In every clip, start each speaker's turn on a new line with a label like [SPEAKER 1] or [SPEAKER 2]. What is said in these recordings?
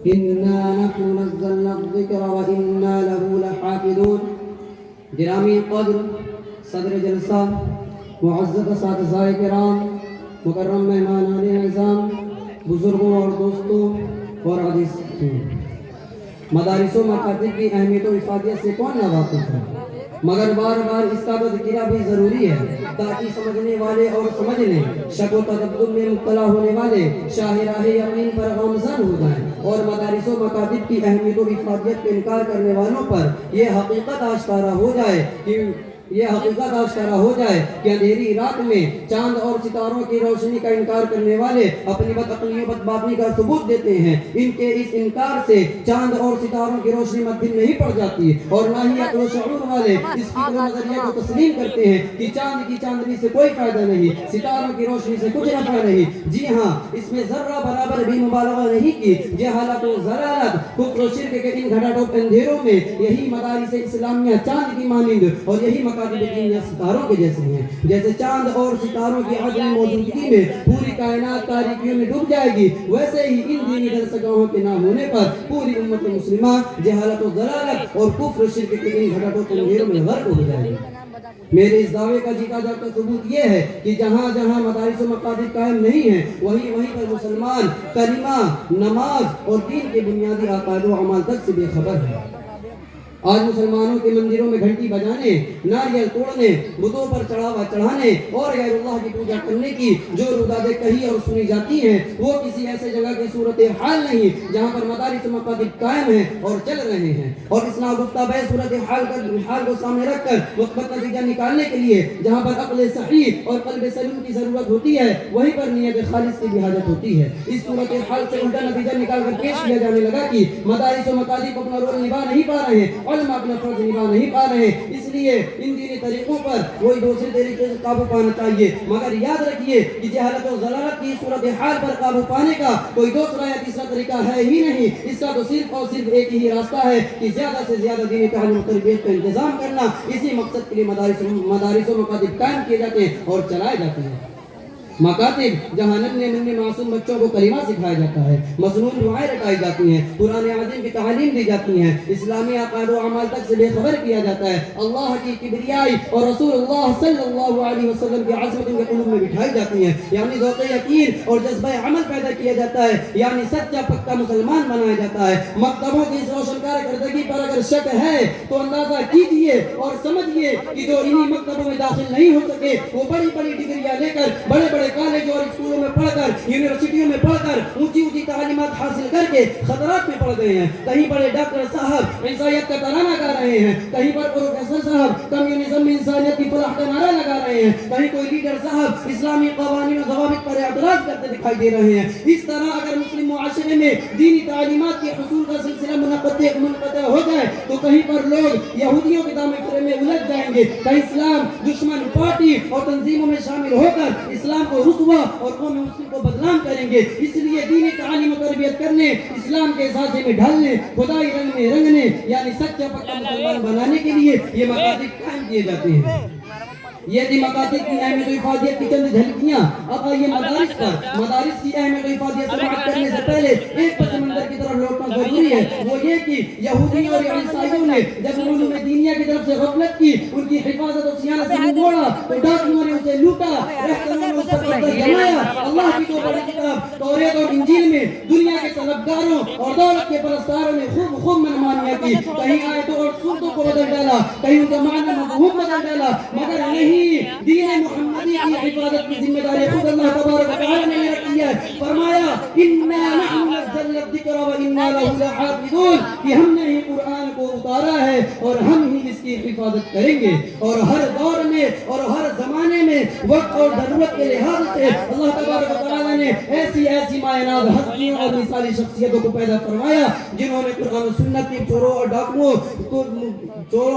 [SPEAKER 1] إنا نحن نزلنا الذكر وإنا له لحافظون. گرامی قدر صدر جلسہ، معزز اساتذہ کرام، مکرم مہمانان اعظام، بزرگوں اور دوستوں اور عزیزوں، مدارس و مکاتب کی اہمیت و افادیت سے کون نہ واقف ہے، مگر بار بار اس کا تذکرہ بھی ضروری ہے تاکہ سمجھنے والے اور سمجھنے، شک و تدبر میں مبتلا ہونے والے شاہراہ یقین پر گامزن ہو جائیں، اور مدارس و مکاتب کی اہمیت و افادیت کا انکار کرنے والوں پر یہ حقیقت آشکارا ہو جائے کہ اندھیری رات میں چاند اور ستاروں کی روشنی کا انکار کرنے والے اپنی بدعقلی و بدباطنی کا ثبوت دیتے ہیں. ان کے اس انکار سے چاند اور ستاروں کی روشنی مدھم نہیں پڑ جاتی، اور نہ ہی عقل و شعور والے اس فکر و نظریے کو تسلیم کرتے ہیں کہ چاند کی چاندنی سے کوئی فائدہ نہیں، ستاروں کی روشنی سے کچھ نفع نہیں. جی ہاں، اس میں ذرہ برابر بھی مبالغہ نہیں کی. جہالت و ضلالت، کفر و شرک کے ان گھٹا ٹوپ اندھیروں میں یہی مدارس اسلامیہ چاند کی مانند اور یہی مکاتب دینیہ ستاروں کے جیسے ہیں. جیسے چاند اور ستاروں کی عدم موجودگی میں پوری کائنات تاریکیوں میں ڈوب جائے گی، ویسے ہی ان دینی درسگاہوں کے نہ ہونے پر پوری امت مسلمہ جہالت و ضلالت اور کفر و شرک کے ان گھٹا ٹوپ اندھیروں میں غرق ہو جائے گی. میرے اس دعوے کا جیتا جاتا ثبوت یہ ہے کہ جہاں جہاں مدارس و مکاتب قائم نہیں ہیں، وہیں پر مسلمان کلمہ، نماز اور دین کے بنیادی عقائد و اعمال تک سے بے خبر ہے. آج مسلمانوں کے مندروں میں گھنٹی بجانے، ناریل توڑنے، بتوں پر چڑھاوا چڑھانے اور غیر اللہ کی پوجا کرنے کی جو رودادیں کہی اور سنی جاتی ہیں، وہ کسی ایسے جگہ کی صورتحال نہیں جہاں پر مدارس و مکاتب قائم ہیں اور چل رہے ہیں. اور اصلاح گفتہ بے صورتحال کو سامنے رکھ کر مثبت نتیجہ نکالنے کے لیے جہاں پر عقل صحیح اور قلب سلیم کی ضرورت ہوتی ہے، وہیں پر نیت خالص کی بھی حاجت ہوتی ہے. اس صورتحال سے الٹا نتیجہ نکال کر پیش کیا جانے لگا کہ مدارس و مکاتب اپنا رول نبھا نہیں پا رہے ہیں، علماء اپنا فرض نبھا نہیں پا رہے ہیں. اس لیے ان دینی طریقوں پر کوئی دوسرے طریقے سے قابو پانا چاہیے. مگر یاد رکھیے کہ جہالت و ضلالت کی صورتحال پر قابو پانے کا کوئی دوسرا یا تیسرا طریقہ ہے ہی نہیں. اس کا تو صرف اور صرف ایک ہی راستہ ہے کہ زیادہ سے زیادہ دینی تعلیم و تربیت کا انتظام کرنا. اسی مقصد کے لیے مدارس و مکاتب قائم کیے جاتے ہیں اور چلائے جاتے ہیں. مکاتب جہاں ننھے معصوم بچوں کو کلمہ سکھایا جاتا ہے، مصنون دعائیں رٹائی جاتی ہیں، قرآن عظیم کی تعلیم دی جاتی ہیں، اسلامی عقائد و اعمال تک سے بے خبر کیا جاتا ہے، اللہ کی کبریائی اور رسول اللہ صلی اللہ علیہ وسلم کی عظمت ان کے قلوب میں بٹھائی جاتی ہیں، یعنی ذوق یقین اور جذبہ عمل پیدا کیا جاتا ہے، یعنی سچا پکا مسلمان بنایا جاتا ہے. مکتبوں کی اس روشن کارکردگی پر اگر شک ہے تو اندازہ کیجئے اور سمجھئے کہ جو انہی مکتبوں میں داخل نہیں ہو سکے، وہ بڑی بڑی ڈگریاں لے کر بڑے بڑے کالج اور اسکولوں میں پڑھ کر، یونیورسٹیوں میں پڑھ کر، اونچی تعلیمات حاصل کر کے خطرات میں پڑ گئے ہیں. کہیں بڑے ڈاکٹر صاحب عیسائیت کا ترانہ گا رہے ہیں، کہیں پر پروفیسر صاحب کمیونزم میں انسانیت کی فلاح کا نعرہ لگا رہے ہیں، کہیں کوئی لیڈر صاحب اسلامی قوانین و ضوابط پر اعتراض کرتے دکھائی دے رہے ہیں. اس طرح اگر مسلم معاشرے میں دینی تعلیمات کے حصول کا سلسلہ منقطع ہو جائے تو کہیں پر لوگ یہودیوں کے دامن فرے میں الجھ جائیں گے، کہیں اسلام دشمن پارٹی اور تنظیموں میں شامل ہو کر اسلام کو رسوا اور قوم مسلم کو بدنام کریں گے. اس لیے دینی تعلیم و تربیت کرنے، اسلام کے سانچے میں ڈھالنے، خدائی رنگ میں رنگنے، یعنی سچا پکا مسلمان بنانے کے لیے یہ مکاتب قائم کیے جاتے ہیں. یہ تھی مکاتب کی اہمیت و افادیت کی چند جھلکیاں. اب آئیے مدارس کی اہمیت و افادیت سے بات کرنے سے پہلے ایک پس منظر کی طرف لوٹنا ضروری ہے. وہ یہ کہ یہودیوں اور عیسائیوں نے جب علوم دینیہ کی طرف سے غفلت کی، ان کی حفاظت و صیانت سے منہ موڑا تو ڈاکوؤں نے اسے لوٹا، رہزنوں نے اس پر قبضہ جمایا. اللہ کی تو بڑی کتاب توریت اور انجیل میں دنیا کے طلبگاروں اور دولت کے پرستاروں نے خوب منمانیاں کی. کہیں آیتوں اور صورتوں کو بدل ڈالا، کہیں ان کا معنی مفہوم بدل ڈالا، مگر نہیں، دین محمدی کی حفاظت کی ذمہ داری خود اللہ تبارک و تعالی نے رکھی ہے. فرمایا انا نحن نزلنا الذکر وانا له لحافظون، کہ ہم نے ہی قرآن کو اتارا ہے اور ہم ہی اس کی حفاظت کریں گے. اور ہر دور میں اور ہر زمانے میں وقت اور ضرورت کے لحاظ سے اللہ تبارک و تعالی نے ایسی مائناز ہستیوں اور مثالی شخصیتوں کو پیدا فرمایا جنہوں نے قرآن و سنت کی چوروں اور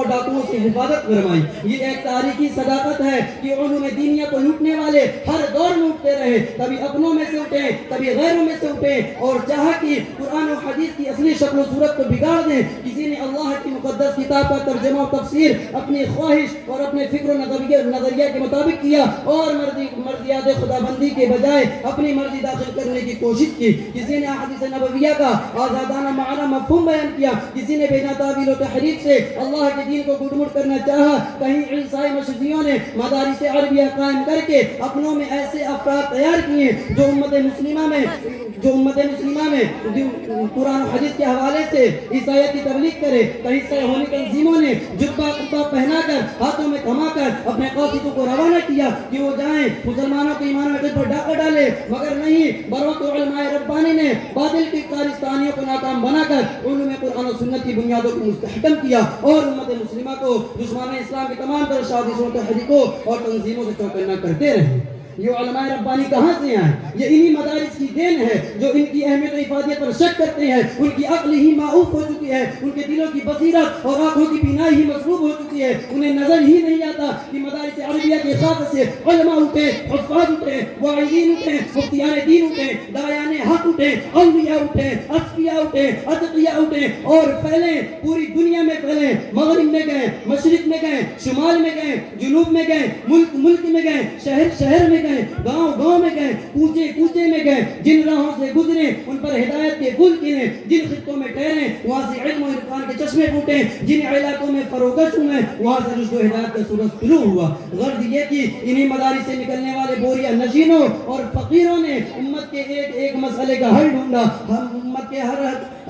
[SPEAKER 1] ڈاکوؤں سے حفاظت فرمائی. یہ ایک تاریخی صداقت ہے کہ علوم دینیہ کو لوٹنے والے ہر دور میں اٹھتے رہے، کبھی اپنوں میں سے اٹھے، کبھی غیروں میں سے اٹھے، اور چاہا کہ قرآن و حدیث کی اصلی شکل و صورت کو بگاڑ دیں، کسی نے اللہ کی مقدس کتاب کا ترجمہ و تفسیر اپنی خواہش اور اپنے فکر و نظریہ کے مطابق کیا اور مرضیات خدا بندی کے بجائے اپنی مرضی داخل کرنے کی کوشش کی، کسی نے احادیث نبویہ کا آزادانہ معنی مفہوم بیان کیا، کسی نے بنا تعویل و تحریف سے اللہ کے دین کو گڈ مڈ کرنا چاہا، کہیں عیسائی مشرقیوں نے مدارس عربیہ قائم کر کے اپنوں میں ایسے افراد تیار کیے جو امت مسلمہ میں قرآن و حدیث کے حوالے سے عیسائیت کی تبلیغ کرے، کہیں صہیونی تنظیموں نے جبہ قبہ پہنا کر ہاتھوں میں تھما کر اپنے قاصدوں کو روانہ کیا کہ وہ جائیں مسلمانوں کے ایمان و عقیدت پر ڈاکہ ڈالے، مگر نہیں، بروقت علماء ربانی نے باطل کی کارستانیوں کو ناکام بنا کر علوم قرآن و سنت کی بنیادوں کو مستحکم کیا اور امت مسلمہ کو دشمنان اسلام کی تمام تر سازشوں تحریکوں اور تنظیموں سے چوکنا کرتے رہے۔ یہ علماء ربانی کہاں سے آئے؟ یہ انہی مدارس کی دین ہے جو ان کی اہمیت و افادیت پر شک کرتے ہیں، ان کی عقل ہی معوف ہو چکی ہے، ان کے دلوں کی بصیرت اور آنکھوں کی بینائی ہی مسلوب ہو چکی ہے، انہیں نظر ہی نہیں آتا کہ مدارس عربیہ کے خاک سے علماء اٹھے، حفاظ اٹھے، واعظین اٹھے، مفتیان دین اٹھے، داعیان حق اٹھے، اولیاء اٹھے، اصفیاء اٹھے، اتقیاء اٹھے اور پھیلیں، پوری دنیا میں پھیلیں، مغرب میں گئے، مشرق میں گئے، شمال میں گئے، جنوب میں گئے، ملک میں گئے، شہر میں گئے، گاؤں میں گئے، کوچے میں گئے، جن راہوں سے گزرے ان پر ہدایت کے پھول گرے، جن خطوں میں ٹھہرے وہاں سے علم و عرفان کے چشمے پھوٹے، جن علاقوں میں فروغش ہوئے وہاں سے رشد و ہدایت کا سورج طلوع ہوا۔ غرض یہ کہ انہی مدارس سے نکلنے والے بوریہ نشینوں اور فقیروں نے امت کے ایک مسئلے کا حل ڈھونڈا، امت کے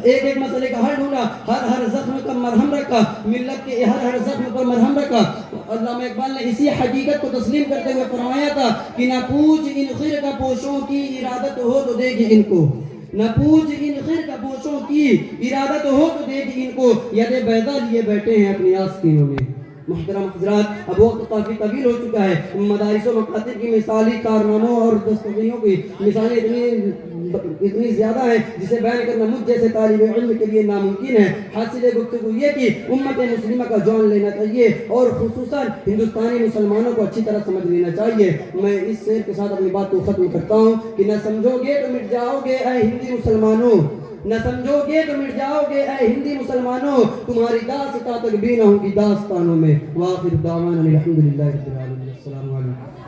[SPEAKER 1] ایک مسئلے کا حل ڈھونڈا، ہر زخم پر مرہم رکھا، ملت کے ہر زخم پر مرہم رکھا۔ علامہ اقبال نے اسی حقیقت کو تسلیم کرتے ہوئے فرمایا تھا کہ نہ پوچھ ان خرقہ پوشوں کی ارادت ہو تو دے گی ان کو، نہ پوچھ ان خرقہ پوشوں کی ارادت ہو تو دے گی ان کو، ید بیضا لیے بیٹھے ہیں اپنی آستینوں میں۔ محترم حضرات، اب وقت کافی طویل ہو چکا ہے، مدارس و مکاتب کی مثالی کارناموں اور دستگیوں کی مثالیں اتنی زیادہ ہیں جسے بیان کرنا مجھ جیسے طالب علم کے لیے ناممکن ہے۔ حاصل گفتگو یہ کہ امت مسلمہ کا جان لینا چاہیے اور خصوصاً ہندوستانی مسلمانوں کو اچھی طرح سمجھ لینا چاہیے۔ میں اس شعر کے ساتھ اپنی بات کو ختم کرتا ہوں کہ نہ سمجھو گے تو مٹ جاؤ گے اے ہندی مسلمانوں، نہ سمجھو گے تو مٹ جاؤ گے اے ہندی مسلمانوں، تمہاری داستان تک بھی نہ ہوگی داستانوں میں۔ وآخر دعوانا الحمدللہ رب العالمین۔ السلام علیکم۔